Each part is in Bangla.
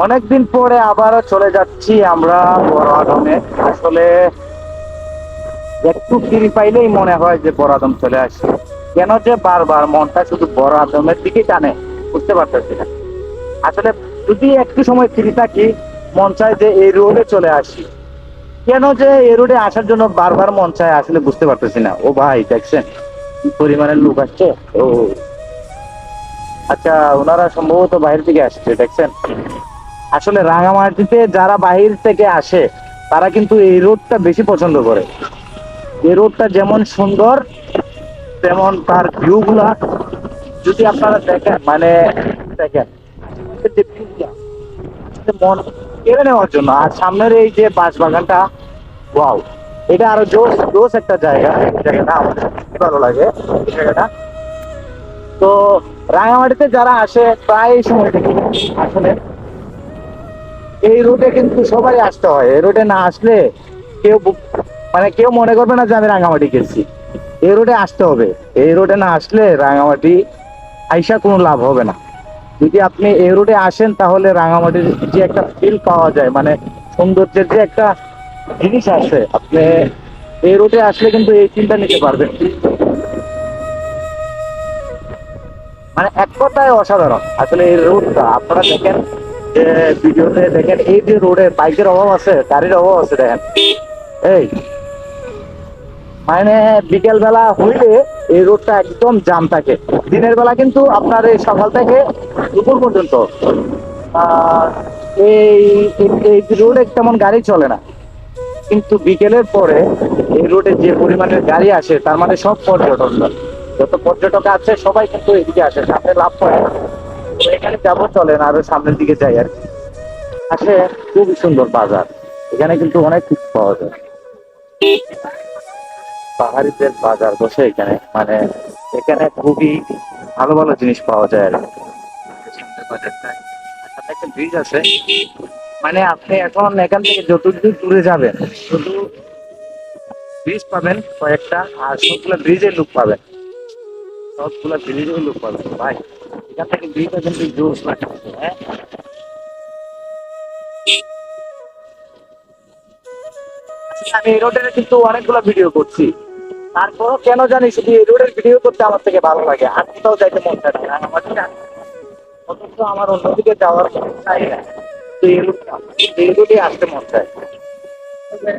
অনেকদিন পরে আবারও চলে যাচ্ছি আমরা বড়াদমে। আসলে একটু ফ্রি পাইলেই মনে হয় যে বড়াদম চলে আসি। কেন যে বারবার মনটা শুধু বড়াদমের দিকে টানে বুঝতে পারতেছি না। আসলে যদি একটু সময় ফ্রি থাকি মন চায় যে এই রোডে চলে আসি। কেন যে এই রোডে আসার জন্য বারবার মন চায় আসলে বুঝতে পারতেছি না। ও ভাই দেখছেন কি পরিমাণের লোক আসছে। ও আচ্ছা, ওনারা সম্ভবত বাইরে থেকে আসছে দেখছেন। আসলে রাঙামাটিতে যারা বাহির থেকে আসে তারা কিন্তু এই রোডটা বেশি পছন্দ করে। এই রোডটা যেমন সুন্দর তেমন তার ভিউ গুলা যদি আপনারা দেখেন মানে দেখেন যে ভিউটা আসলে মন কেড়ে নেওয়ার জন্য। আর সামনের এই যে বাঁশ বাগানটা, ওয়াও, এটা আরো জোস জোস একটা জায়গা। এই জায়গাটা আমার খুবই ভালো লাগে এই জায়গাটা। তো রাঙামাটিতে যারা আসে প্রায় সময় দেখি আসলে এই রুটে কিন্তু সবাই আসতে হয়। এই রুটে না আসলে কেউ মানে কেউ মনে করবে না যে আমি রাঙামাটি গেছি। এই রুটে আসতে হবে। এই রুটে না আসলে রাঙামাটি আইসা কোনো লাভ হবে না। যদি আপনি এই রুটে আসেন তাহলে রাঙামাটির যে একটা ফিল পাওয়া যায়, মানে সৌন্দর্যের যে একটা জিনিস আছে, আপনি এই রুটে আসলে কিন্তু এই ফিলটা নিতে পারবেন। মানে এক কথায় অসাধারণ আসলে এই রোডটা। আপনারা দেখেন যে ভিডিওতে দেখেন এই যে রোডে বাইকের অভাব আছে, গাড়ির অভাব আছে দেখেন। এই মানে বিকেল বেলা হইলে এই রোডটা একদম জাম থাকে। দিনের বেলা কিন্তু আপনার এই সকাল থেকে দুপুর পর্যন্ত আহ, এই এই রোডে তেমন গাড়ি চলে না। কিন্তু বিকেলের পরে এই রোডে যে পরিমাণের গাড়ি আসে তার মানে সব পর্যটন, যত পর্যটক আছে সবাই কিন্তু এদিকে আসে, সামনে লাভ করে। তো এখানে যাবো, চলেন আরো সামনের দিকে যাই আর কি। আসে খুবই সুন্দর বাজার। এখানে কিন্তু অনেক কিছু পাওয়া যায়। পাহাড়িদের বাজার বসে এখানে, মানে এখানে খুবই ভালো ভালো জিনিস পাওয়া যায় আর কি। সামনে বাজারটায় আর সাথে একটা ব্রিজ আছে। মানে আপনি এখন এখান থেকে যতদূর দূরে যাবেন শুধু ব্রিজ পাবেন কয়েকটা, আর সবগুলো ব্রিজের লুক পাবেন। সবগুলো ব্রিজের লুক পাবেন ভাই। এখান থেকে ব্রিজটা কিন্তু জোস লাগে। হ্যাঁ, আমি এই রোডের কিন্তু অনেকগুলো ভিডিও করছি। তারপরও কেন জানি শুধু এই রোডের ভিডিও করতে আমার থেকে ভালো লাগে। আর কোথাও যাইতে মন চায় না রাঙামাটিতে। অথচ আমার অন্যদিকে যাওয়ার মন চাই না। তো এই রুটে আসতে মন চায়। তবে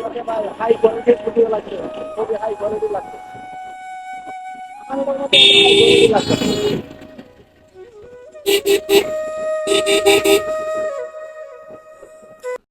মাঝে মাঝে হাই কোয়ালিটির ভিডিও লাগছে, খুবই হাই কোয়ালিটি লাগছে। আমার মনে হয় হাই কোয়ালিটি লাগছে।